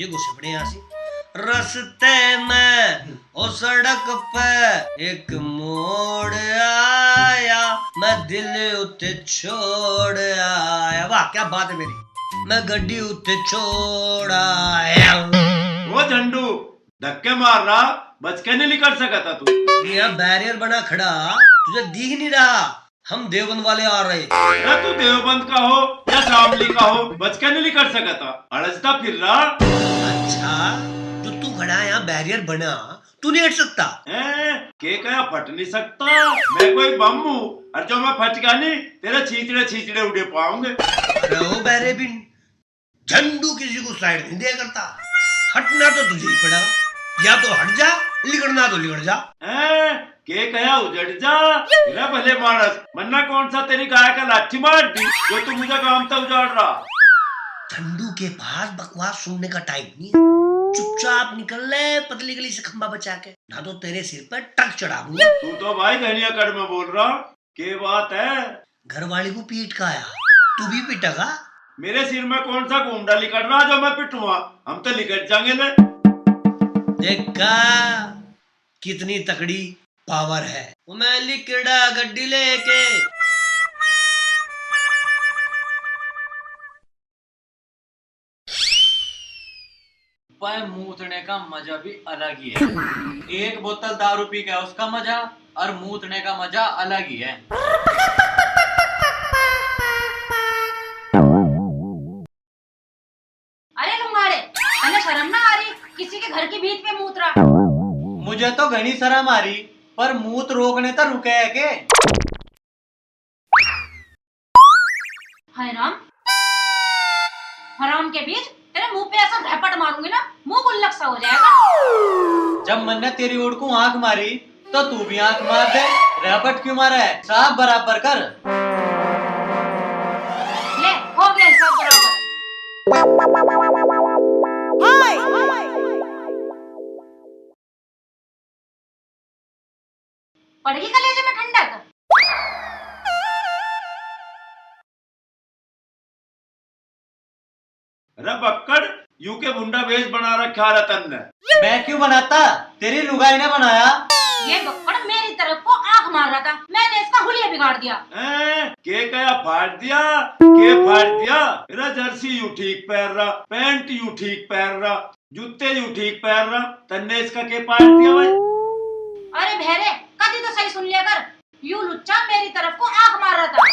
ये घुसे पड़े यहाँ से। रस्ते में ओ सड़क पे एक मोड़ आया, मैं दिल उते छोड़ आया। वाह क्या बात है मेरी, मैं गड्डी उते छोड़ आया। वो झंडू धक्के मार रहा, बच के नहीं निकल सका था तू। यहाँ बैरियर बना खड़ा, तुझे दिख नहीं रहा हम देवबंद वाले आ रहे। ना तू देवबंद का हो या शामली का हो, बच के नहीं निकल सका था, अड़चता फिर रहा। अच्छा जो तू खड़ा है यहाँ बैरियर बना, तू नहीं हट सकता? के कया फट नहीं सकता, मैं कोई बम हूँ, और जो मैं फट गया नहीं तेरे छींचड़े छींचड़े उड़े पाऊंगे। रहो बैरे बिन, झंडू किसी को साइड नहीं दिया करता, हटना तो तुझे ही पड़ा, या तो हट जा, लिगड़ना तो लिगड़ जा। के कया उजड़ जा तेरा भले मानस, मन्ना कौन सा तेरी गाय का लाठी मार दी जो तू मुझे काम तक उजाड़ रहा। झंडू के पास बकवास सुनने का टाइम नहीं है, चुपचाप निकल ले पतली गली से खंबा बचा के, ना तो तेरे सिर पर टक चढ़ा दूंगा। तू तो भाई घनिया कड़ में बोल रहा, के बात है? घर वाले को पीट का आया, तू भी पिटेगा? मेरे सिर में कौन सा घूमड़ा लिकड़ रहा जो मैं पिटूंगा, हम तो लिकड़ जाएंगे ले। देखा कितनी तकड़ी पावर है, वो मैं लिकड़ा गड्डी लेके। पर मूतने का मजा भी अलग ही है। एक बोतल दारू पी के उसका मजा और मूतने का मजा अलग ही है। अरे लुंगारे, हमें शर्म ना आ रही किसी के घर की भीत पे मूत रहा? मुझे तो घनी शर्म आ रही, पर मूत रोकने तो रुके है के? हाय राम, हराम के बीच तेरे मुंह पे ऐसा झपट मारूंगी ना, मुंह गुल्लक सा हो जाएगा। जब मैंने तेरी ओर को आंख मारी तो तू भी आंख मार दे, रपट क्यों मारा है? साफ बराबर कर। ले हो गया सब बराबर। पड़ेगी कलेजे में ठंडक। अरे बक्कड़, यू के बुंडा भेज बना रखा रतन ने। मैं क्यों बनाता, तेरी लुगाई ने बनाया। ये बक्कड़ मेरी तरफ को आंख मार रहा था, मैंने इसका हुलिया बिगाड़ दिया। के कया फाड़ दिया, के फाड़ दिया? मेरा जर्सी यू ठीक पहन रहा, पैंट यू ठीक पहन रहा, जूते यू ठीक पहन रहा, तन्ने इसका के फाड़ दिया भाई? अरे भेरे कभी तो सही सुन लिया कर, यू लुच्चा मेरी तरफ को आंख मार रहा था।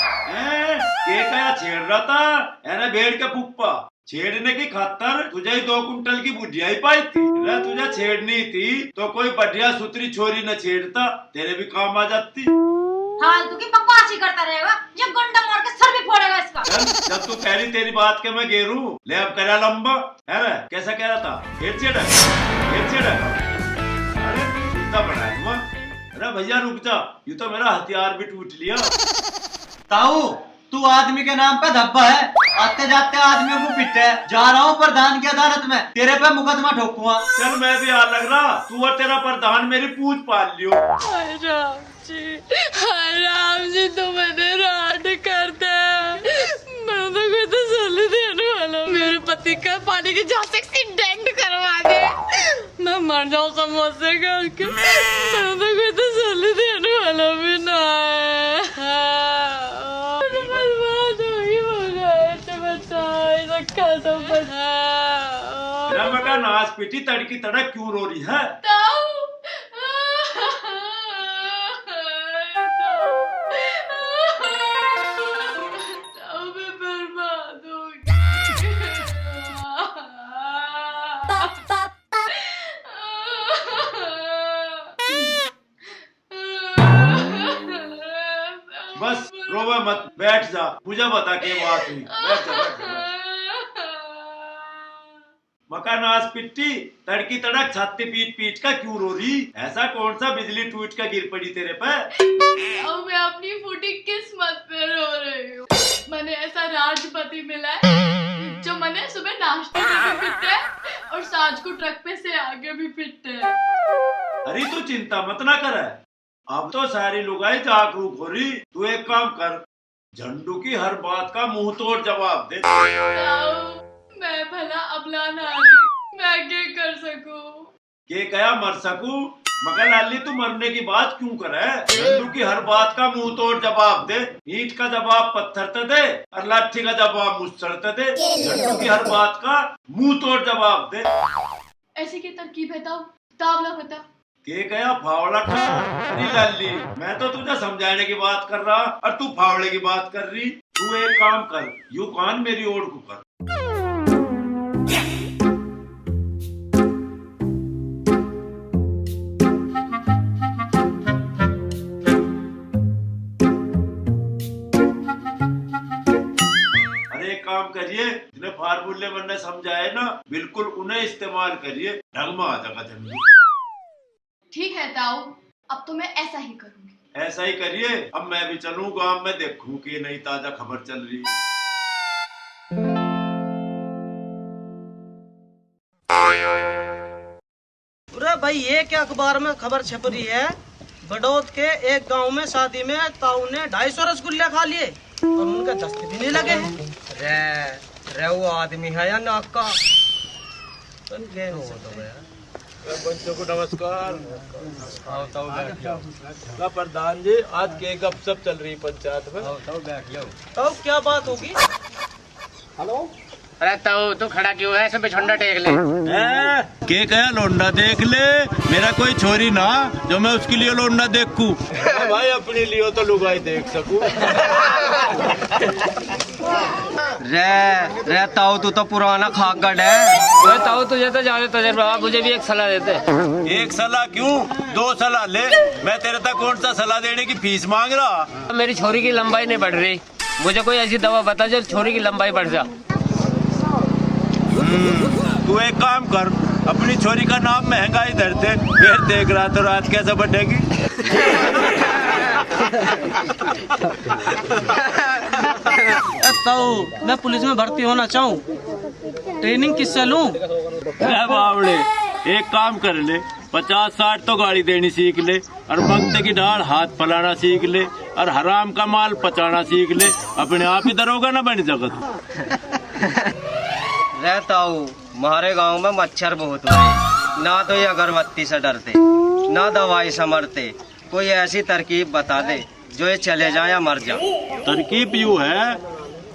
के कया छेड़ रहा था? अरे भेड़ के पुप्पा, छेड़ने की खातर तुझे 2 कुंटल की बुढ़िया ही पाई थी। तुझे छेड़नी थी तो कोई बढ़िया सुतरी छोरी न छेड़ता, तेरे भी काम आ जाती। फालतू की बकवास ही करता रहेगा, ये गंडा मार के सर भी फोड़ेगा इसका। जब तू कह रही तेरी बात के मैं गेरू ले, अब करा लंबा। अरे कैसा कह रहा था? फिर छेड़ा, फिर छेड़ा। अरे जूता बनाया हुआ। अरे भैया रुक जा, ये तो मेरा हथियार भी टूट लिया। ताऊ तू आदमी के नाम पे धब्बा है, आते जाते आदमियों को पिट है। जा रहा हूँ प्रधान की अदालत में, तेरे पे मुकदमा ठोकूंगा। चल मैं भी आ लग रहा, तू और तेरा प्रधान मेरी पूछ पाल लियो। हाय राम जी तो मैंने राड कर दे, मैं तो कोई तसल्ली देने वाला, मेरे पति का पानी की जहाज एक्सीडेंट करवा दे, मैं मर जाऊँ समोसे खा के, मैं तो कोई तसल्ली देने वाला भी ना है। मका नाच पीटी तड़की तड़क क्यों रो रही है? बस रोवे मत, बैठ जा, मुझे बता के बात हुई। बैठ जा, बैठ जा। मका नाच पिट्टी तड़की तड़क छाती पीट पीट का क्यों रो रही? ऐसा कौन सा बिजली टूट का गिर पड़ी तेरे पे? अब मैं अपनी फूटी किस्मत पे रो रही हूँ। मैंने ऐसा राजपति मिला है जो मैंने सुबह नाश्ते में भी पिटता है और सांझ को ट्रक पे से आगे भी पिटता है। अरे तू चिंता मत ना कर, अब तो सारी लुगाई जागरूक हो रही। तू एक काम कर, झंडू की हर बात का मुंह तोड़ जवाब दे। मैं भला अबला नारी, मैं क्या कर सकूं? के कया मर सकूं? मगर लाली तू मरने की बात क्यों करे? लड्डू की हर बात का मुंह तोड़ जवाब दे। ईंट का जवाब पत्थर ते दे और लाठी का जवाब मुझसर ते दे। लड्डू की हर बात का मुंह तोड़ जवाब दे। ऐसी की तरकीब है तावला बता। के गया फावड़ा का? अरे लाली, मैं तो तुझे समझाने की बात कर रहा और तू फावड़े की बात कर रही। तू एक काम कर, यू कान मेरी ओर को कर। अरे एक काम करिए, जिन्हें फार्मूले मैंने समझाए ना, बिल्कुल उन्हें इस्तेमाल करिए, ढंग में आ जाएगा जल्दी। ठीक है ताऊ, अब तो मैं ऐसा ही करूंगी। ऐसा ही करिए। अब मैं भी चलूं गांव में, देखूं कि नई ताजा खबर चल रही। अरे भाई ये क्या अखबार में खबर छप रही है? बड़ौद के एक गांव में शादी में ताऊ ने 250 रसगुल्ले खा लिए और उनका दस्त भी नहीं लगे हैं। रे वो आदमी है या नाक का? बच्चों को नमस्कार। प्रधान जी, आज के गपशप चल रही पंचायत में। तो क्या बात होगी? अरे तू खड़ा क्यों है? इसमें झंडा टेक ले। के कया लोंडा देख ले, मेरा कोई छोरी ना जो मैं उसके लिए लोंडा देखूं। भाई अपने लिए तो लुगाई देख सकूं। रे ताऊ तू तो पुराना खाकड़ है। ताऊ तुझे तो जाने तजुर्बा, मुझे भी एक सलाह देते। एक सलाह क्यों, 2 सलाह ले। मैं तेरे तक कौन सा सलाह देने की फीस मांग रहा? मेरी छोरी की लंबाई नहीं बढ़ रही, मुझे कोई ऐसी दवा बता जो छोरी की लंबाई बढ़ जा। तू एक काम कर, अपनी छोरी का नाम महंगाई धरते, फिर देख रहा तो रात कैसे बढ़ेगी। ताऊ मैं पुलिस में भर्ती होना चाहूँ, ट्रेनिंग किससे लूँ? बावड़े, एक काम कर ले, 50-60 तो गाड़ी देनी सीख ले और वक्त की डाल हाथ फैलाना सीख ले और हराम का माल पचाना सीख ले। अपने आप ही दरोगा ना बन जगत। रहता हूँ हमारे गांव में मच्छर बहुत हुए, ना तो ये अगरबत्ती से डरते ना दवाई से मरते। कोई ऐसी तरकीब बता दे जो ये चले जाए या मर जाए। तरकीब यूँ है,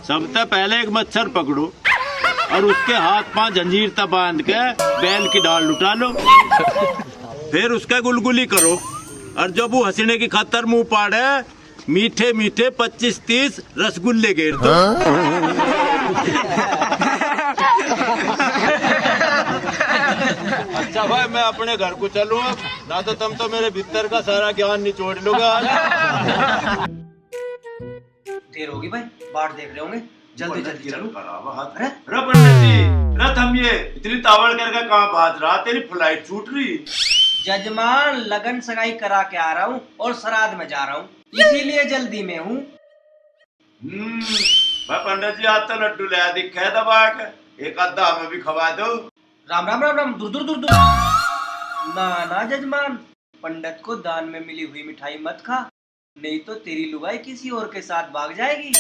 सबसे पहले एक मच्छर पकड़ो और उसके हाथ पांव जंजीर तक बांध के बैल की डाल लुटा लो। फिर उसका गुलगुली करो और जब वो हंसने की खतर मुंह पाड़े, मीठे मीठे 25-30 रसगुल्ले घेर दो। अच्छा भाई, मैं अपने घर को चलूँ अब, ना तो तुम तो मेरे भीतर का सारा ज्ञान निचोड़ लोगे। देर होगी भाई, बाट देख रहे होंगे, जल्दी जल्दी चलो। अरे पंडित जी, थमिए, इतनी तावड़ करके कहाँ भाग रहा? तेरी फ्लाइट छूट रही। जजमान लगन सगाई करा के आ रहा हूँ और श्राद्ध में जा रहा हूँ, इसीलिए जल्दी में हूँ। भाई पंडित जी, आज तो लड्डू ले दिखे दबा के, एक आधा हमें भी खवा दो। राम राम राम राम, दूर दूर दूर दूर। ना ना जजमान, पंडित को दान में मिली हुई मिठाई मत खा, नहीं तो तेरी लुगाई किसी और के साथ भाग जाएगी।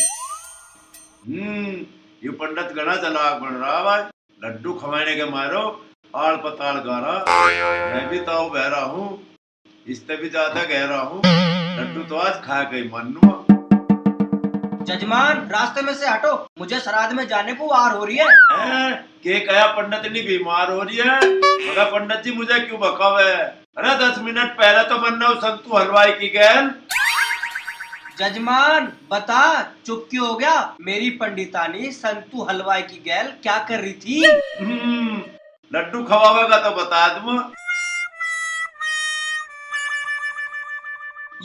ये पंडित घना चालाक बन रहा भाई। लड्डू खवाने के मारो आड़ पताड़ गारा। मैं भी तो बहरा हूँ, इससे भी ज्यादा गहरा हूँ। लड्डू तो आज खा के ही मानूंगा। जजमान रास्ते में से हटो, मुझे श्राद्ध में जाने को आर हो रही है। के कया पंडित इतनी बीमार हो रही है? मगर पंडित जी मुझे क्यों भकावे? अरे 10 मिनट पहले तो मैंने संतू हलवाई की गैल। जजमान बता, चुप क्यों हो गया? मेरी पंडितानी संतू हलवाई की गैल क्या कर रही थी? लड्डू खवावेगा तो बता दूं।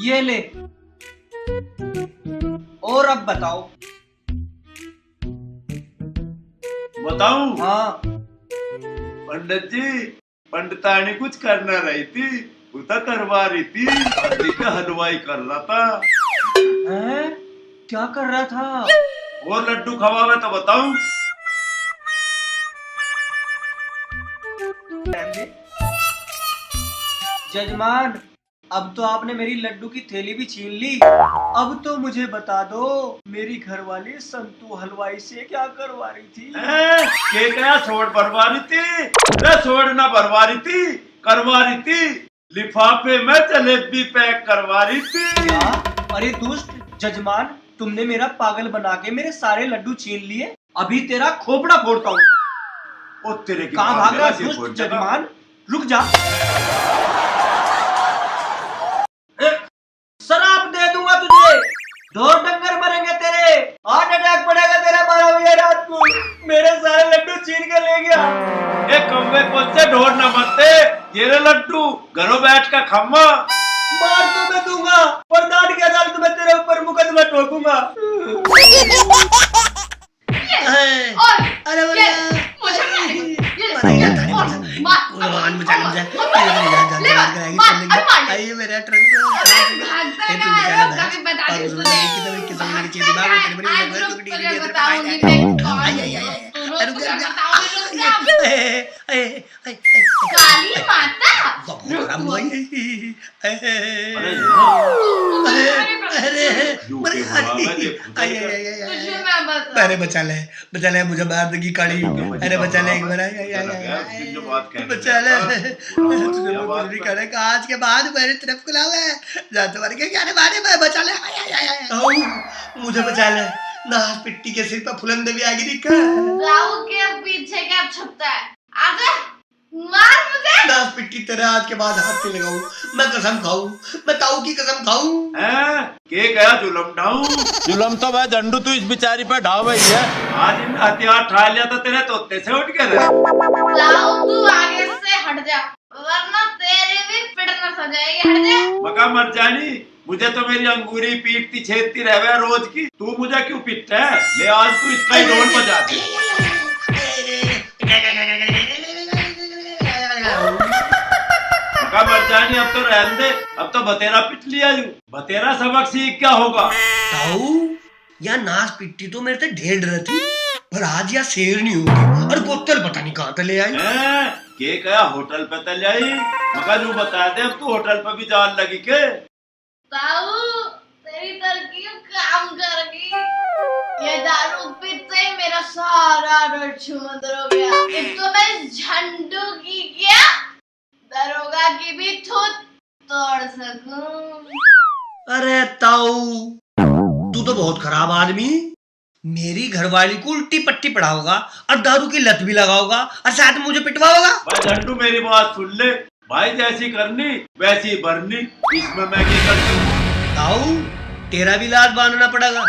ये ले, और अब बताओ। बताऊं? हाँ। पंडित जी, पंडितानी कुछ करना रही थी, उतना करवा रही थी, हलवाई कर रहा था। हैं? क्या कर रहा था? और लड्डू खवावे तो बताऊं? जजमान अब तो आपने मेरी लड्डू की थैली भी छीन ली। अब तो मुझे बता दो, मेरी घरवाली संतू हलवाई से क्या करवा रही थी? के क्या छोड़ भरवा रही थी? अरे छोड़ ना भरवा रही थी, करवा रही थी। लिफाफे में जलेबी पैक करवा रही थी। क्या? अरे दुष्ट जजमान, तुमने मेरा पागल बना के मेरे सारे लड्डू छीन लिए। अभी तेरा खोपड़ा फोड़ता हूँ। ओ तेरे की कहाँ माँ भाग रहा मेरा सिर दुष्ट फोड़ देगा। जजमान? रुक जा। शराब दे दूंगा तुझे, 2 डंगर मरेंगे तेरे, हार्ट अटैक पड़ेगा तेरा 12 बजे रात को। मेरे सारे लड्डू छीन के ले गया। ए कौवे को से ढोर न मरते, ये रे लड्डू घरों बैठ का खम्मा। मार तो मैं दूंगा, प्रधान की अदालत में तेरे ऊपर मुकदमा ठोकूंगा। अरे मुझे भगवान बचा ले मुझे। आइए मेरा ट्रक काली माता अरे बचा ले मुझे मार देगी काली। अरे बचा ले एक बार, बचा ले। तुझे मैं कुछ नहीं करेगा आज के बाद, मेरी तरफ खुला हुआ है। जा तुम्हारे क्या मारे, मैं बचा ले। मुझे बचा ले। नाश पिट्टी के सिर पर फुलंदे भी आगे दिखा। राहु के पीछे क्या छुपता है? आजा मार मुझे। नाश पिट्टी तेरे आज के बाद हाथ पे लगाऊं, मैं कसम खाऊं, मैं ताऊ की कसम खाऊं। के गया जुलम ढाऊं? जुलम तो भाई झंडू तू इस बेचारी पे ढा गई है। आज इन हथियार ठा लिया तो तेरे तोते से उठ के रहे। राहु तू आगे से हट जा, वरना तेरी भी फिटनेस हो जाएगी। हट जा। मका मर जानी, मुझे तो मेरी अंगूरी पीटती छेदती रहे रोज की। तू मुझे क्यों पीटता है? ले आज तू इसका ही ढोल बजा दे। मका मर जानी, अब तो रहने दे। अब तो बतेरा पिट लिया यू। बतेरा सबक सीख क्या होगा? ताऊ या नाश पिट्टी तो मेरे से ढेर डरती, पर आज या शेर नहीं होगी। और बोतल पता नहीं कहाँ से ले आई। के गया होटल पे तले आई? मका जो बता दे, अब तू होटल पे भी जान लगी के? ताऊ तेरी तरकीब काम कर गई। ये दारू पीते ही मेरा सारा डर छुमंतर हो गया। एक तो मैं झंडू की क्या दरोगा की भी थूत तोड़ सकूं। अरे ताऊ तू तो बहुत खराब आदमी। मेरी घरवाली को उल्टी पट्टी पढ़ाओगा और दारू की लत भी लगाओगा और साथ में मुझे पिटवाओगा। भाई झंडू मेरी बात सुन ले, भाई जैसी करनी वैसी भरनी, इसमें मैं क्या करती? ताऊ तेरा भी लाज बांधना पड़ेगा।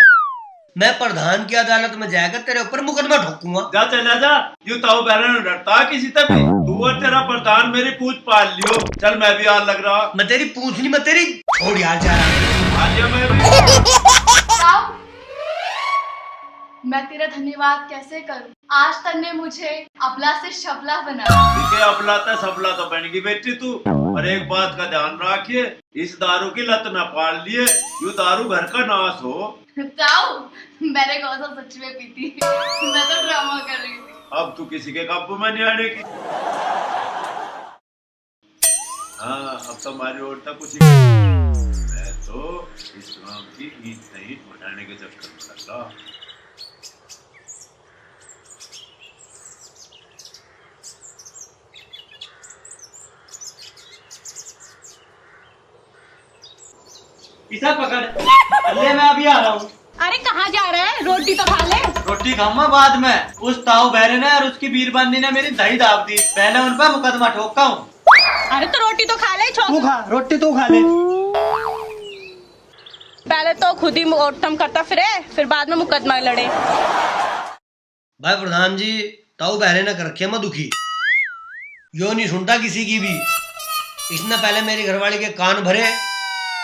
मैं प्रधान की अदालत में जाकर तेरे ऊपर मुकदमा ठोकूंगा। जा चला जा, यू ताऊ बहन डरता किसी तक। तू और तेरा प्रधान मेरी पूछ पाल लियो। चल मैं भी यार लग रहा। मैं तेरी पूछ नहीं, मैं तेरी छोड़ यार जा रहा। आलिया मैं भी। ताऊ, मैं तेरा धन्यवाद कैसे करूं? आज तक ने मुझे अबला से शबला बनाया। ठीक है, अबला था सबला तो बन गई बेटी तू। पर एक बात का ध्यान रखिए, इस दारू की लत न पाल लिए, यू दारू घर का नाश हो। ताऊ मैंने कौन सा सच में पी थी? मैं तो ड्रामा कर रही थी। अब तू किसी के काबू में नहीं आने की। हाँ अब तो हमारी और तक कुछ मैं तो इस गांव की ईद नहीं बढ़ाने के चक्कर में लगा। इसे पकड़, अल्ले मैं अभी आ रहा हूँ। अरे कहाँ जा रहे हैं? रोटी तो खा ले। रोटी खाऊंगा बाद में। उस ताऊ बहरे ने और उसकी बीरबंदी ने मेरी दही दाब दी, पहले उन पर मुकदमा ठोका हूँ। अरे तो रोटी तो खा ले। तू खा रोटी, तू खा ले। पहले तो खुद ही मोटम करता फिर बाद में मुकदमा लड़े। भाई प्रधान जी, ताऊ बहरे ने कर रखे मैं दुखी, यो नहीं सुनता किसी की भी। इसने पहले मेरी घरवाली के कान भरे,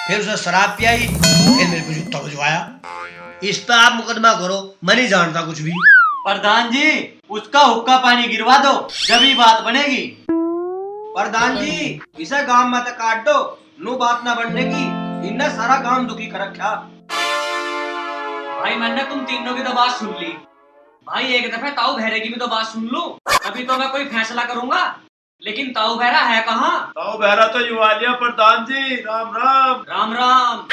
फिर उसे शराब पियाई, फिर मेरे को जूता बजवाया। इस पे आप मुकदमा करो, मैं नहीं जानता कुछ भी। प्रधान जी उसका हुक्का पानी गिरवा दो, जब ही बात बनेगी। प्रधान जी इसे गांव में तो काट दो, नो बात ना बनने की। इनने सारा गांव दुखी कर रखा। भाई मैंने तुम तीनों की तो बात सुन ली। भाई एक दफे ताऊ बहरे की भी तो बात सुन लूं, तभी तो मैं कोई फैसला करूंगा। लेकिन ताऊ बहरा है कहाँ? ताऊ बहरा तो युवालिया प्रधान जी। राम राम। राम राम।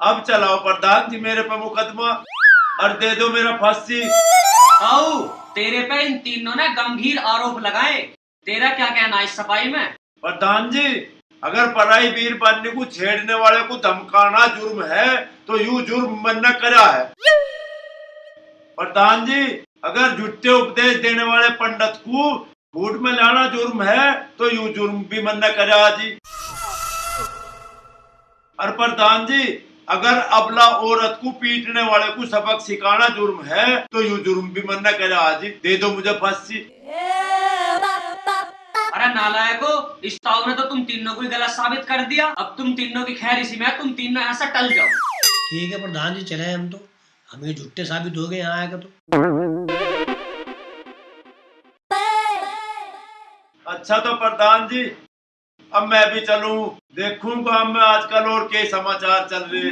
अब चलाओ प्रधान जी मेरे पे मुकदमा और दे दो मेरा फांसी। ताऊ तेरे पे इन तीनों ने गंभीर आरोप लगाए, तेरा क्या कहना है इस सफाई में? प्रधान जी अगर पराई वीर बनने को छेड़ने वाले को धमकाना जुर्म है तो यूं जुर्म मन्ना करा है। प्रधान जी अगर झूठे उपदेश देने वाले पंडित को फूट में लाना जुर्म है तो यूं जुर्म भी मन्ना करा जी। और प्रधान जी अगर अबला औरत को पीटने वाले को सबक सिखाना जुर्म है तो यूं जुर्म भी मन्ना करा जी। दे दो मुझे फांसी। अरे नालायको, इस ताऊ ने तो तुम तीनों को ही गलत साबित कर दिया। अब तुम तीनों की खैर इसी में, तुम तीनों यहाँ से टल जाओ। ठीक है प्रधान जी चले हम तो, हम ये झूठे साबित हो गए यहाँ आएगा तो। अच्छा तो प्रधान जी अब मैं भी चलूं, देखूं गांव में आजकल और क्या समाचार चल रहे।